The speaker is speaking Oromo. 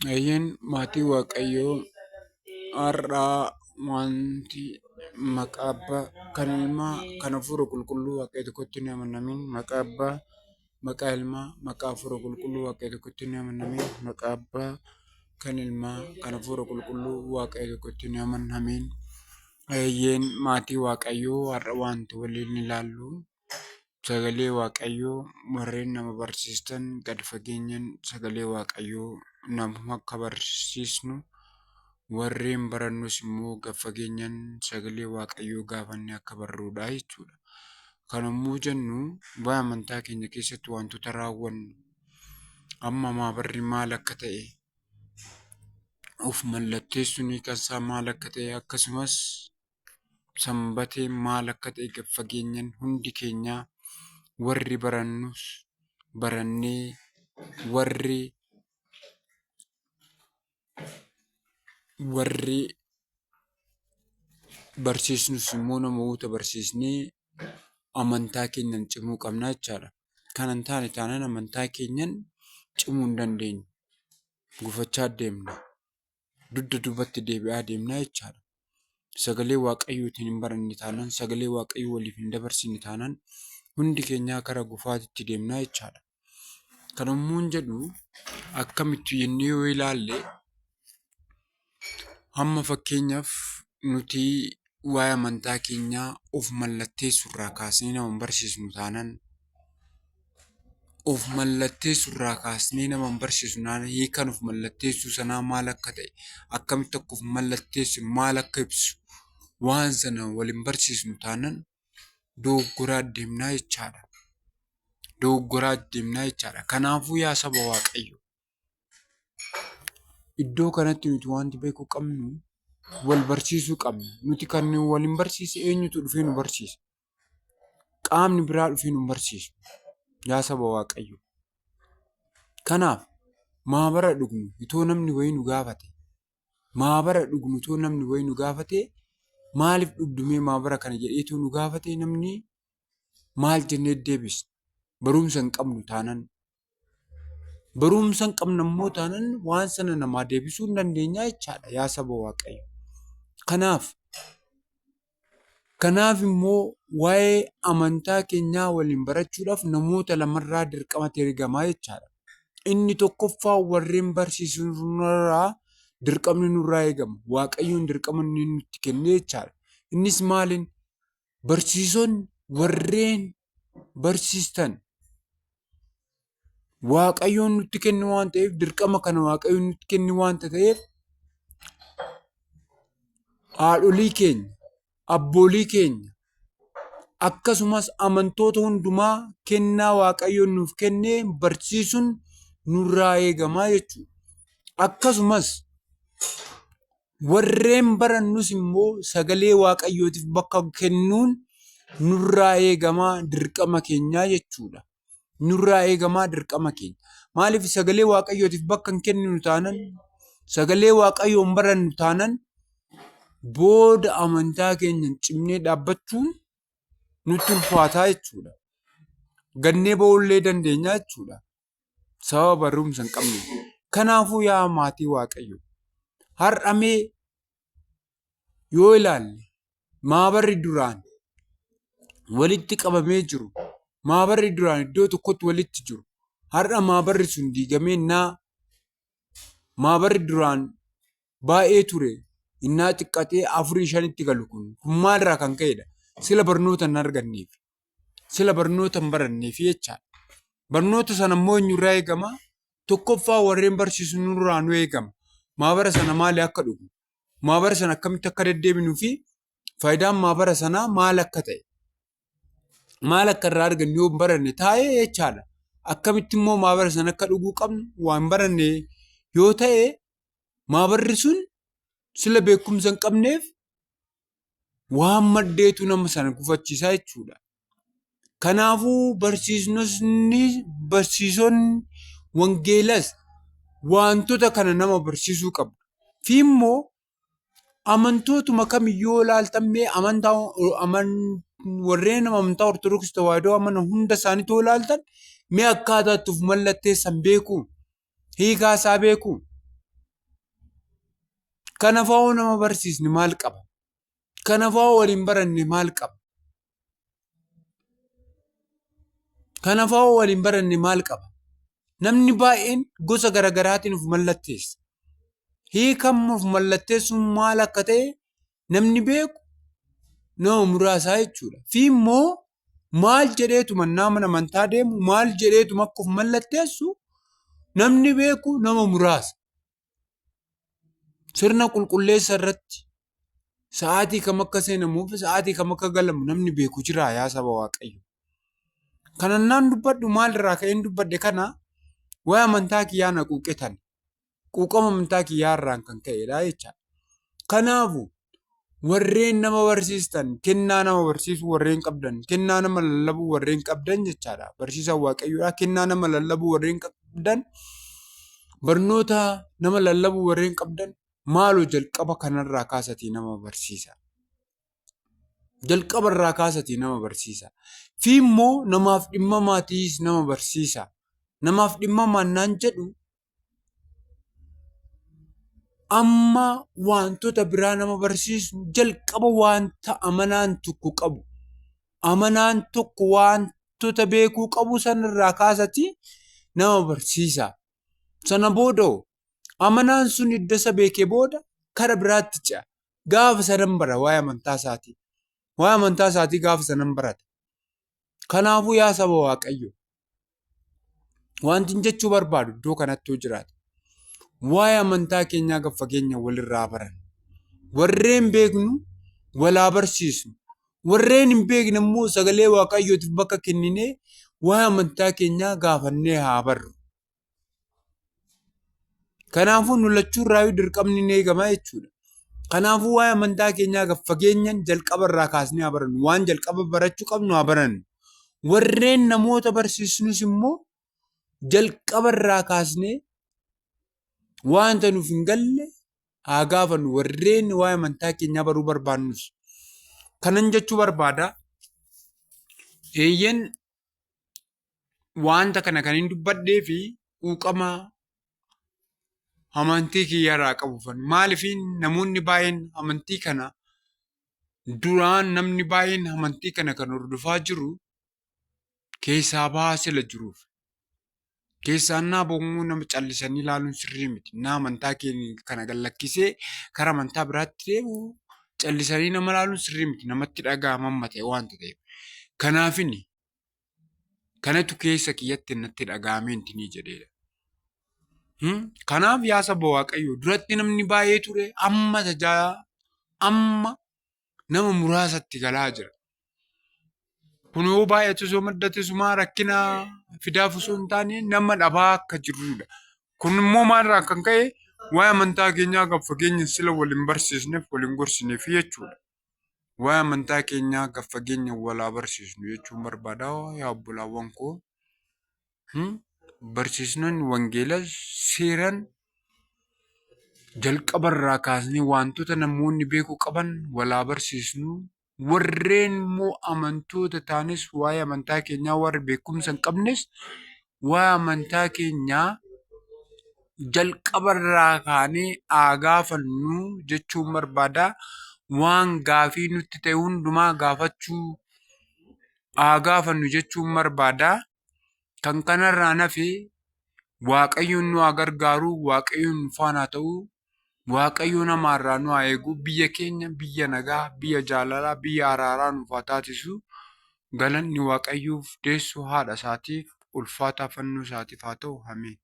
Ayeen maatii Waaqayyoo har'aa wanti maqaa Abbaa kan Ilmaa kan Hafuura Qulqulluu Waaqayyo tokkotti hin amanamin maqaa Abbaa maqaa Ilmaa maqaa Hafuura Qulqulluu Waaqayyo tokkotti hin amanamin maqaa Abbaa kan Ilmaa kan Hafuura Qulqulluu Waaqayyo tokkotti hin amanamin. Ayeen maatii Waaqayyoo har'a wanti waliin ilaallu sagalee Waaqayyoo warreen nama barsiistan gad fageenyaan sagalee Waaqayyoo nama akka barsiisnu warreen barannus immoo gad fageenyaan sagalee Waaqayyoo gaafanne akka barruudha jechuudha. Kan yommuu jennu bu'aa amantaa keenya keessatti wantoota raawwannu amma maabarri maal akka ta'e of mallatteessuun kan isaa maal akka ta'e akkasumas sanbatee maal akka ta'e gad fageenyaan hundi keenyaa warri barannus barannee warri barsiisnus immoo namoota barsiisnee amantaa keenyan cimuu qabna jechaadha. Kan hin taane taanaan amantaa keenyan cimuu hin dandeenyu. Gufachaa deemna. Dugda duubatti deebi'aa deemna jechaadha. Sagalee Waaqayyootiin hin baranne taanaan sagalee Waaqayyoo waliif hin dabarsine taanaan hundi keenyaa gara gufaatitti deemna jechaadha. Kan yommuun jedhu akkamitti jennee yoo ilaalle amma fakkeenyaaf nuti waa'ee amantaa keenyaa of mallatteessurraa kaasnee nama barsiisnu taanaan of mallatteessurraa kaasnee nama barsiisnu taanaan hiikaan of mallatteessuu sanaa maal akka ta'e akkamitti akka of mallatteessinu maal akka ibsu waan sana waliin barsiisnu taanaan dogoggoraa deemnaa jechaadha. Dogoggoraa deemnaa jechaadha. Kanaafuu yaa saba Waaqayyo iddoo kanatti nuti wanti beekuu qabnu wal barsiisuu qabna. Nuti kan waliin barsiise eenyutu dhufee nu barsiisa? Qaamni biraa dhufee nu barsiisu. Yaa saba Waaqayyo. Kanaaf maabara dhugnu itoo namni wayii nu gaafate maaliif dhugdumee maabara kana jedheetu nu gaafate namni maal jennee deebisna? Barumsa hin qabnu taanaan. Barumsa hin qabnu immoo taanaan waan sana namaa deebisuu hin dandeenya jechaadha yaa saba Waaqayyo. Kanaaf immoo waa'ee amantaa keenyaa waliin barachuudhaaf namoota lamarraa dirqamatti ergamaa jechaadha. Inni tokkoffaa warreen barsiisurraa dirqamni nurraa eegama. Waaqayyoon dirqama inni nutti kenne jechaadha. Innis maaliin? Barsiisonni warreen barsiistan Waaqayyoon nutti kenne waan ta'eef dirqama kana Waaqayyoon nutti kenne waan ta'eef haadholii keenya, abboolii keenya akkasumas amantoota hundumaa kennaa Waaqayyoon nuuf kennee barsiisuun nurraa eegamaa jechuudha. Akkasumas warreen barannus immoo sagalee Waaqayyootiif bakka kennuun nurraa eegamaa dirqama keenyaa jechuudha. Nurraa eegamaa dirqama keenya. Maaliif sagalee Waaqayyootiif bakka hin kenninu taanaan sagalee Waaqayyoon barannu taanaan booda amantaa keenya cimnee dhaabbachuun nutti ulfaataa jechuudha. Gannee ba'uullee dandeenya jechuudha. Sababa barumsa hin qabne. Kanaafuu yaa maatii Waaqayyo har'amee yoo ilaalle maabarri duraan walitti qabamee jiru maabarri duraan iddoo tokkotti walitti jiru har'a maabarri sun diigamee maabarri duraan baay'ee ture innaa xiqqatee 4-5 galu kun maalirraa kan ka'edha? Sila barnoota hin arganneef sila barnoota hin baranneef jechaadha. Barnoota sana immoo eenyurraa eegama? Tokkoffaa warreen barsiisu nurraa nu eegama. Maabara sana maali akka dhugnu? Maabara sana akkamitti akka deddeebinuu fi faayidaan maabara sanaa maal akka ta'e? Maal akka irraa argannu yoo hin baranne taa'ee jechaadha. Akkamitti immoo maabara sana akka dhuguu qabnu waan baranne yoo ta'e maabarri sun sila beekumsa hin qabneef waan maddeetu nama sana gufachiisaa jechuudha. Kanaafuu barsiisonni wangeelas wantoota kana nama barsiisuu qabu. Fi immoo amantootuma kamiyyuu ilaaltamee warreen amantaa Ortodoksii Tawaahidoo amanan hunda isaaniitu ilaaltan mee akkaataa itti of mallatteessan beekuu? Hiikaa isaa beekuu? Kana fa'oo nama barsiisni maal qaba? Kana fa'oo waliin baranne maal qaba? Kana fa'oo waliin baranne maal qaba? Namni baay'een gosa garaagaraatiin of mallatteessa. Hiikan of mallatteessuun maal akka ta'e namni beeku nama muraasaa jechuudha. Fi immoo maal jedheetuma nama amantaa deemu maal jedheetuma akka of mallatteessu namni beeku nama muraasa. Sirna qulqulleessa irratti sa'aatii kam akka seenamuuf sa'aatii kam akka galamu namni beeku jira yaa saba Waaqayyo. Kanannaan dubbadhu maalirraa ka'een dubbadhe kana waa'ee amantaa kiyyaa na quuqetan. Quuqama amantaa kiyyaa irraan kan ka'edha jechaadha. Kanaafuu warreen nama barsiistan kennaa nama barsiisuu warreen qabdan kennaa nama lallabuu warreen qabdan jechaadha. Barsiisaa Waaqayyoodha kennaa nama lallabuu warreen qabdan barnoota nama lallabuu warreen qabdan maaloo jalqaba kanarraa kaasatii nama barsiisa. Jalqaba irraa kaasatii nama barsiisa. Fi immoo namaaf dhimma maatiis nama barsiisa. Namaaf dhimma maannaan jedhu amma wantoota biraa nama barsiisu jalqaba wanta amanaan tokko qabu. Amanaan tokko wantoota beekuu qabu sanarraa kaasatii nama barsiisa. Sana booda amanaan sun hidda isa beekee booda kara biraatti ce'a. Gaafa sanan bara waa'ee amantaa isaatii. Waa'ee amantaa isaatii gaafa sanan barata. Kanaafuu yaa saba Waaqayyo wanti jechuu barbaadu iddoo kanatti yoo jiraate waa'ee amantaa keenyaa gad fageenya walirraa baran. Warreen beeknu walaa barsiisnu. Warreen hin beekne immoo sagalee Waaqayyootiif bakka kenninee waa'ee amantaa keenyaa gaafannee haa barru. Kanaafuu nu lachuurraa dirqamni ni eegama jechuudha. Kanaafuu waa'ee amantaa keenyaa gad fageenyaan jalqaba irraa kaasnee haa barannu. Waan jalqaba barachuu qabnu haa barannu. Warreen namoota barsiisnus immoo jalqaba irraa kaasnee wanta nuuf hin galle haa gaafannu. Warreen waa'ee amantaa keenyaa baruu barbaannus. Kanan jechuu barbaada. Eeyyen wanta kana kan hin dubbadhee fi quuqama amantii kiyyaarraa qabuufan. Maaliif namoonni baay'een amantii kana duraan namni baay'een amantii kana kan hordofaa jiru keessaa baasela jiruuf. Keessaan naa boomuu nama callisanii ilaaluun sirrii miti. Naa amantaa keenya kana gallakkisee karaa amantaa biraatti deemu callisanii nama ilaaluun sirrii miti. Namatti dhaga'ama ta'e wanta ta'eef. Kanaafini kanatu keessa kiyyatti natti dhaga'amee ni jedheedha. Kanaaf yaa saba Waaqayyo duratti namni baay'ee ture amma nama muraasatti galaa jira. Kun yoo baay'atu osoo maddate sumaa rakkina fidaaf osoo hin taane nama dhabaa akka jirudha. Kun immoo maalirraa kan ka'e waa'ee amantaa keenyaa gad fageenya sila waliin barsiisneef waliin gorsineef jechuudha. Waa'ee amantaa keenyaa gad fageenya walaa barsiisnu jechuun barbaada yaa obbolaawwan koo. Barsiisnoonni wangeelas seeran jalqaba irraa kaasnee wantoota namoonni beekuu qaban walaa barsiisnu. Warreen immoo amantoota taanes waa'ee amantaa keenyaa warri beekumsa hin qabnes waa'ee amantaa keenyaa jalqaba irraa kaanee haa gaafannu jechuun barbaada. Waan gaafii nutti ta'e hundumaa gaafachuu haa gaafannu jechuun barbaada. Kan kanarraa nafe Waaqayyoon nu haa gargaaru, Waaqayyoon nu faana haa ta'u, Waaqayyo namaarraa nu haa eegu, biyya keenya biyya nagaa, biyya jaalalaa, biyya araaraa nuuf haa taasisu. Galanni Waaqayyoof deessu haadha isaatiif ulfaataa fannoo isaatiif haa ta'u. Ameen.